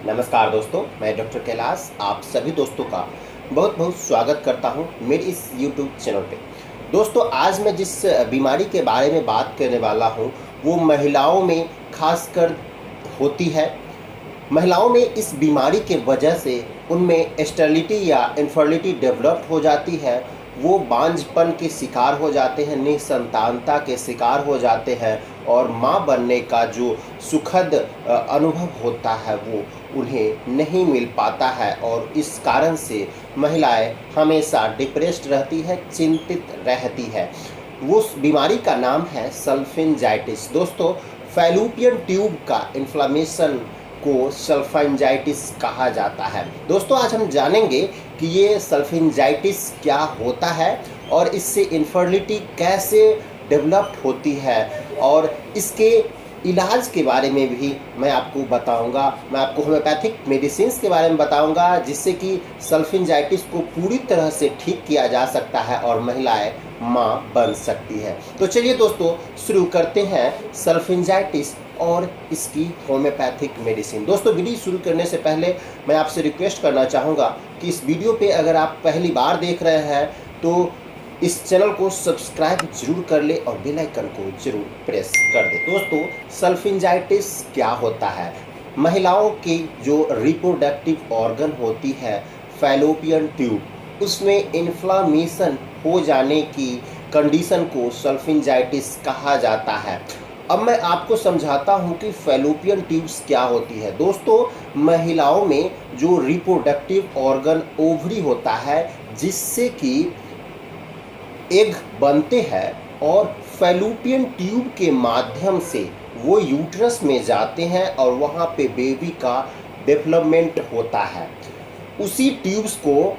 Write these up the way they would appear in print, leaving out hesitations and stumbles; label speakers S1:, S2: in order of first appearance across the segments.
S1: नमस्कार दोस्तों, मैं डॉक्टर कैलाश आप सभी दोस्तों का बहुत बहुत स्वागत करता हूं मेरे इस YouTube चैनल पे। दोस्तों, आज मैं जिस बीमारी के बारे में बात करने वाला हूं वो महिलाओं में खासकर होती है। महिलाओं में इस बीमारी के वजह से उनमें स्टेरिलिटी या इनफर्टिलिटी डेवलप हो जाती है। वो बांझपन के शिकार हो जाते हैं, निसंतानता के शिकार हो जाते हैं और माँ बनने का जो सुखद अनुभव होता है वो उन्हें नहीं मिल पाता है और इस कारण से महिलाएं हमेशा डिप्रेस्ड रहती है, चिंतित रहती है। वो बीमारी का नाम है सल्फिंजाइटिस। दोस्तों, फैलोपियन ट्यूब का इन्फ्लेमेशन को सल्फिंजाइटिस कहा जाता है। दोस्तों, आज हम जानेंगे कि ये सल्फिंजाइटिस क्या होता है और इससे इनफर्टिलिटी कैसे डेवलप्ड होती है और इसके इलाज के बारे में भी मैं आपको बताऊंगा। मैं आपको होम्योपैथिक मेडिसिन्स के बारे में बताऊंगा जिससे कि सल्फिंजाइटिस को पूरी तरह से ठीक किया जा सकता है और महिलाएं मां बन सकती है। तो चलिए दोस्तों, शुरू करते हैं सल्फिंजाइटिस और इसकी होम्योपैथिक मेडिसिन। दोस्तों, वीडियो शुरू करने से पहले मैं आपसे रिक्वेस्ट करना चाहूँगा कि इस वीडियो पे अगर आप पहली बार देख रहे हैं तो इस चैनल को सब्सक्राइब जरूर कर ले और बेल आइकन को जरूर प्रेस कर दे। दोस्तों, सल्फिंजाइटिस क्या होता है? महिलाओं की जो रिप्रोडक्टिव ऑर्गन होती है फैलोपियन ट्यूब, उसमें इन्फ्लामेशन हो जाने की कंडीशन को सल्फिंजाइटिस कहा जाता है। अब मैं आपको समझाता हूं कि फैलोपियन ट्यूब्स क्या होती है। दोस्तों, महिलाओं में जो रिप्रोडक्टिव ऑर्गन ओवरी होता है जिससे कि एग बनते हैं और फैलोपियन ट्यूब के माध्यम से वो यूट्रस में जाते हैं और वहाँ पे बेबी का डेवलपमेंट होता है। उसी ट्यूब्स को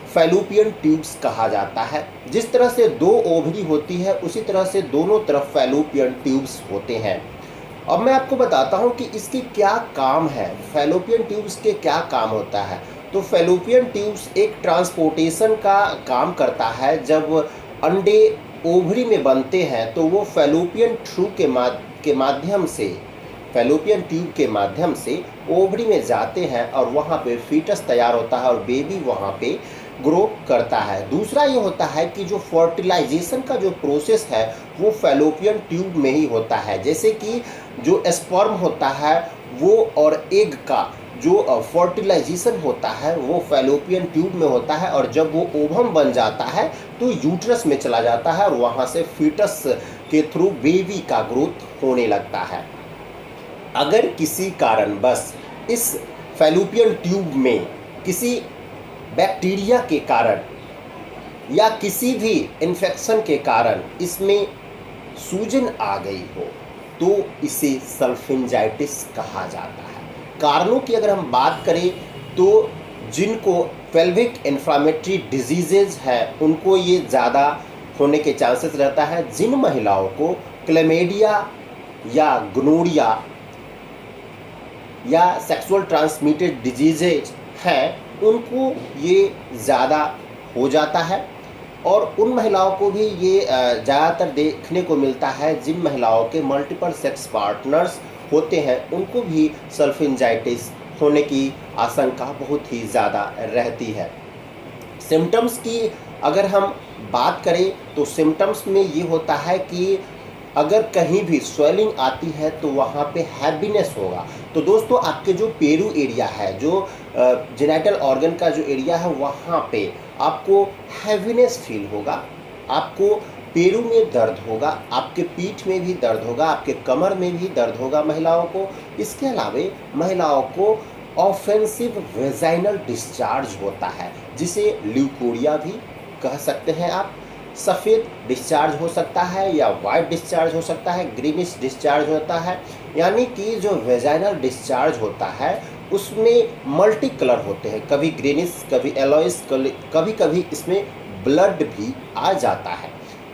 S1: फैलोपियन ट्यूब्स कहा जाता है। जिस तरह से दो ओवरी होती है उसी तरह से दोनों तरफ फैलोपियन ट्यूब्स होते हैं। अब मैं आपको बताता हूँ कि इसके क्या काम है, फैलोपियन ट्यूब्स के क्या काम होता है। तो फैलोपियन ट्यूब्स एक ट्रांसपोर्टेशन का काम करता है। जब अंडे ओवरी में बनते हैं तो वो फैलोपियन ट्यूब के माध्यम से फैलोपियन ट्यूब के माध्यम से ओवरी में जाते हैं और वहाँ पे फीटस तैयार होता है और बेबी वहाँ पे ग्रो करता है। दूसरा ये होता है कि जो फर्टिलाइजेशन का जो प्रोसेस है वो फैलोपियन ट्यूब में ही होता है। जैसे कि जो स्पर्म होता है वो और एग का जो फर्टिलाइजेशन होता है वो फैलोपियन ट्यूब में होता है और जब वो ओवम बन जाता है तो यूट्रस में चला जाता है और वहाँ से फीटस के थ्रू बेबी का ग्रोथ होने लगता है। अगर किसी कारण बस इस फैलोपियन ट्यूब में किसी बैक्टीरिया के कारण या किसी भी इन्फेक्शन के कारण इसमें सूजन आ गई हो तो इसे सल्फिंजाइटिस कहा जाता है। कारणों की अगर हम बात करें तो जिनको पेल्विक इन्फ्लामेटरी डिजीजेज है उनको ये ज़्यादा होने के चांसेस रहता है। जिन महिलाओं को क्लेमेडिया या गोनोरिया या सेक्सुअल ट्रांसमिटेड डिजीजेज हैं उनको ये ज़्यादा हो जाता है और उन महिलाओं को भी ये ज़्यादातर देखने को मिलता है। जिन महिलाओं के मल्टीपल सेक्स पार्टनर्स होते हैं उनको भी सल्फिंजाइटिस होने की आशंका बहुत ही ज़्यादा रहती है। सिम्टम्स की अगर हम बात करें तो सिम्टम्स में ये होता है कि अगर कहीं भी स्वेलिंग आती है तो वहाँ पे हैवीनेस होगा। तो दोस्तों, आपके जो पेरू एरिया है, जो जेनिटल ऑर्गन का जो एरिया है, वहाँ पे आपको हैवीनेस फील होगा, आपको पेरू में दर्द होगा, आपके पीठ में भी दर्द होगा, आपके कमर में भी दर्द होगा महिलाओं को। इसके अलावा महिलाओं को ऑफेंसिव वेजाइनल डिस्चार्ज होता है जिसे ल्यूकोरिया भी कह सकते हैं आप। सफ़ेद डिस्चार्ज हो सकता है या वाइट डिस्चार्ज हो सकता है, ग्रीनिश डिस्चार्ज होता है। यानी कि जो वेजाइनल डिस्चार्ज होता है उसमें मल्टी कलर होते हैं, कभी ग्रीनिश, कभी येलोइश, कभी कभी इसमें ब्लड भी आ जाता है।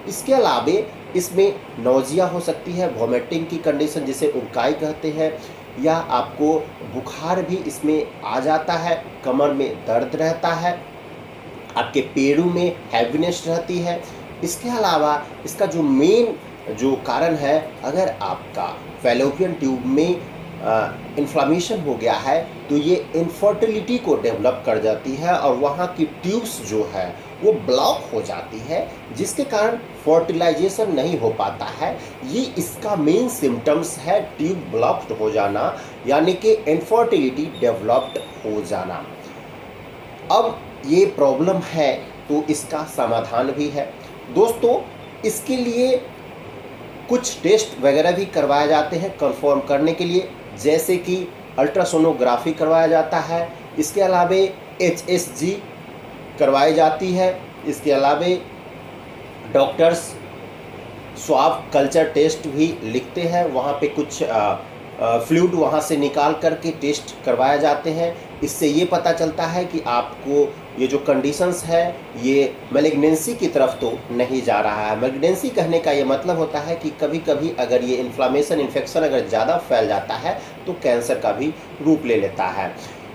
S1: इसके अलावा इसमें नौजिया हो सकती है, वॉमिटिंग की कंडीशन जिसे उबकाई कहते हैं, या आपको बुखार भी इसमें आ जाता है, कमर में दर्द रहता है, आपके पेरू में हैवीनेस रहती है। इसके अलावा इसका जो मेन जो कारण है, अगर आपका फैलोपियन ट्यूब में इन्फ्लामेशन हो गया है तो ये इनफर्टिलिटी को डेवलप कर जाती है और वहाँ की ट्यूब्स जो है वो ब्लॉक हो जाती है, जिसके कारण फर्टिलाइजेशन नहीं हो पाता है। ये इसका मेन सिम्टम्स है, ट्यूब ब्लॉक्ड हो जाना, यानी कि इनफर्टिलिटी डेवलप्ड हो जाना। अब ये प्रॉब्लम है तो इसका समाधान भी है दोस्तों। इसके लिए कुछ टेस्ट वगैरह भी करवाए जाते हैं कंफर्म करने के लिए, जैसे कि अल्ट्रासोनोग्राफी करवाया जाता है, इसके अलावे HSG करवाई जाती है, इसके अलावे डॉक्टर्स स्वाब कल्चर टेस्ट भी लिखते हैं, वहाँ पे कुछ फ्लूइड वहाँ से निकाल करके टेस्ट करवाए जाते हैं। इससे ये पता चलता है कि आपको ये जो कंडीशंस है ये मैलिग्नेंसी की तरफ तो नहीं जा रहा है। मैलिग्नेंसी कहने का ये मतलब होता है कि कभी कभी अगर ये इन्फ्लामेशन इन्फेक्शन अगर ज़्यादा फैल जाता है तो कैंसर का भी रूप ले लेता है।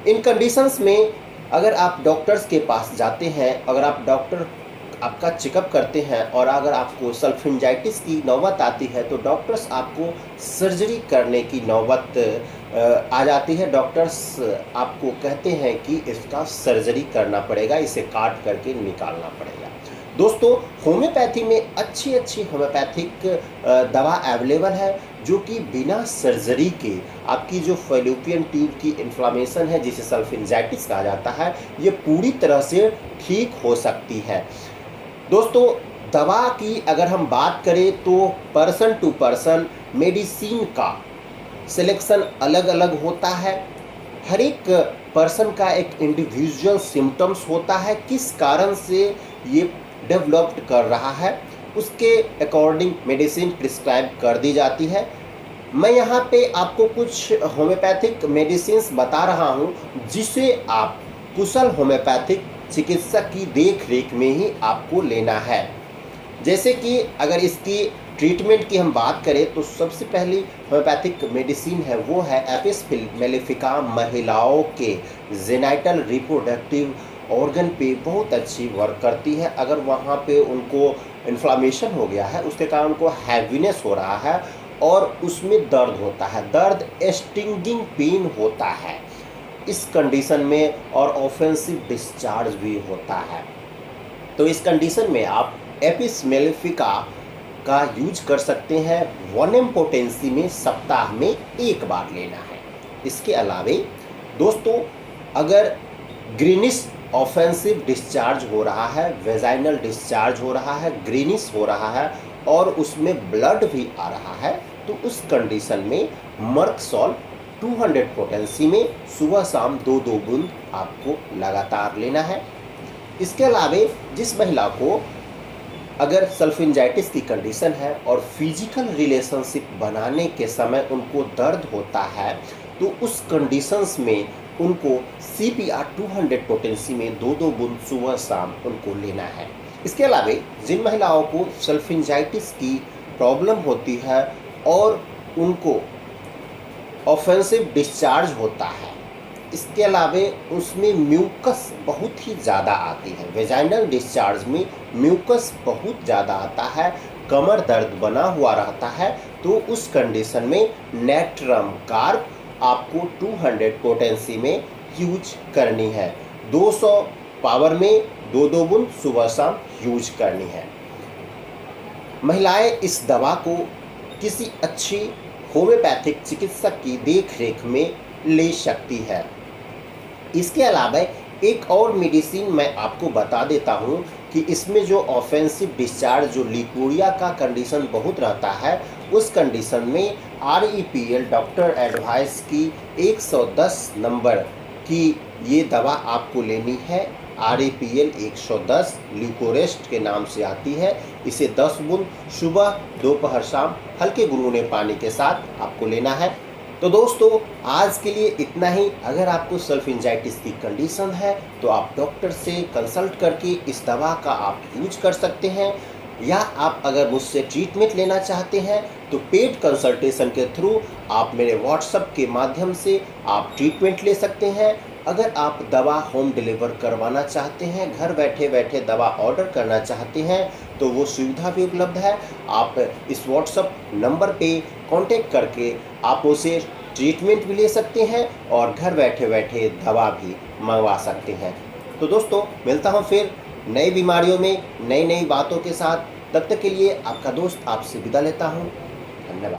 S1: इन कंडीशंस में अगर आप डॉक्टर्स के पास जाते हैं, अगर आप डॉक्टर आपका चेकअप करते हैं और अगर आपको सल्फिंजाइटिस की नौबत आती है तो डॉक्टर्स आपको सर्जरी करने की नौबत आ जाती है। डॉक्टर्स आपको कहते हैं कि इसका सर्जरी करना पड़ेगा, इसे काट करके निकालना पड़ेगा। दोस्तों, होम्योपैथी में अच्छी होम्योपैथिक दवा अवेलेबल है जो कि बिना सर्जरी के आपकी जो फैलोपियन ट्यूब की इन्फ्लामेशन है, जिसे सल्फिंजाइटिस कहा जाता है, ये पूरी तरह से ठीक हो सकती है। दोस्तों, दवा की अगर हम बात करें तो पर्सन टू पर्सन मेडिसिन का सिलेक्शन अलग अलग होता है। हर एक पर्सन का एक इंडिविजुअल सिम्टम्स होता है, किस कारण से ये डेवलप्ड कर रहा है, उसके अकॉर्डिंग मेडिसिन प्रिस्क्राइब कर दी जाती है। मैं यहाँ पे आपको कुछ होम्योपैथिक मेडिसिन्स बता रहा हूँ जिसे आप कुशल होम्योपैथिक चिकित्सक की देख रेख में ही आपको लेना है। जैसे कि अगर इसकी ट्रीटमेंट की हम बात करें तो सबसे पहली होम्योपैथिक मेडिसिन है वो है एपिस मेलिफिका। महिलाओं के जेनाइटल रिप्रोडक्टिव ऑर्गन पे बहुत अच्छी वर्क करती है। अगर वहाँ पे उनको इन्फ्लामेशन हो गया है, उसके कारण उनको हैवीनेस हो रहा है और उसमें दर्द होता है, दर्द स्टिंगिंग पेन होता है इस कंडीशन में, और ऑफेंसिव डिस्चार्ज भी होता है, तो इस कंडीशन में आप एपिस मेलिफिका का यूज कर सकते हैं। 1 पोटेंसी में सप्ताह में 1 बार लेना है। इसके अलावे दोस्तों, अगर ग्रीनिश ऑफेंसिव डिस्चार्ज हो रहा है, वेजाइनल डिस्चार्ज हो रहा है, ग्रीनिश हो रहा है और उसमें ब्लड भी आ रहा है, तो उस कंडीशन में मर्कसॉल 200 पोटेंसी में सुबह शाम 2-2 बूंद आपको लगातार लेना है। इसके अलावे जिस महिला को अगर सल्फिंजाइटिस की कंडीशन है और फिजिकल रिलेशनशिप बनाने के समय उनको दर्द होता है, तो उस कंडीशंस में उनको CPR 200 पोटेंसी में 2-2 बूंद सुबह शाम उनको लेना है। इसके अलावे जिन महिलाओं को सल्फिंजाइटिस की प्रॉब्लम होती है और उनको ऑफेंसिव डिस्चार्ज होता है, इसके अलावे उसमें म्यूकस बहुत ही ज़्यादा आती है, वेजाइनल डिस्चार्ज में म्यूकस बहुत ज़्यादा आता है, कमर दर्द बना हुआ रहता है, तो उस कंडीशन में नेट्रम कार्ब आपको 200 पोटेंसी में यूज करनी है। 200 पावर में 2-2 बूंद सुबह शाम यूज करनी है। महिलाएं इस दवा को किसी अच्छी होम्योपैथिक चिकित्सक की देखरेख में ले सकती है। इसके अलावा एक और मेडिसिन मैं आपको बता देता हूँ कि इसमें जो ऑफेंसिव डिस्चार्ज, जो लिकोरिया का कंडीशन बहुत रहता है, उस कंडीशन में REPL डॉक्टर एडवाइस की 110 नंबर की ये दवा आपको लेनी है। REPL 110 ल्यूकोरेस्ट के नाम से आती है। इसे 10 बूंद सुबह दोपहर शाम हल्के गुनगुने पानी के साथ आपको लेना है। तो दोस्तों, आज के लिए इतना ही। अगर आपको सल्फिंजाइटिस की कंडीशन है तो आप डॉक्टर से कंसल्ट करके इस दवा का आप यूज कर सकते हैं, या आप अगर मुझसे ट्रीटमेंट लेना चाहते हैं तो पेड कंसल्टेशन के थ्रू आप मेरे व्हाट्सएप के माध्यम से आप ट्रीटमेंट ले सकते हैं। अगर आप दवा होम डिलीवर करवाना चाहते हैं, घर बैठे बैठे दवा ऑर्डर करना चाहते हैं, तो वो सुविधा भी उपलब्ध है। आप इस व्हाट्सएप नंबर पे कांटेक्ट करके आप उसे ट्रीटमेंट भी ले सकते हैं और घर बैठे बैठे दवा भी मंगवा सकते हैं। तो दोस्तों मिलता हूँ फिर नई बीमारियों में नई नई बातों के साथ। तब तक के लिए आपका दोस्त आपसे विदा लेता हूँ। धन्यवाद।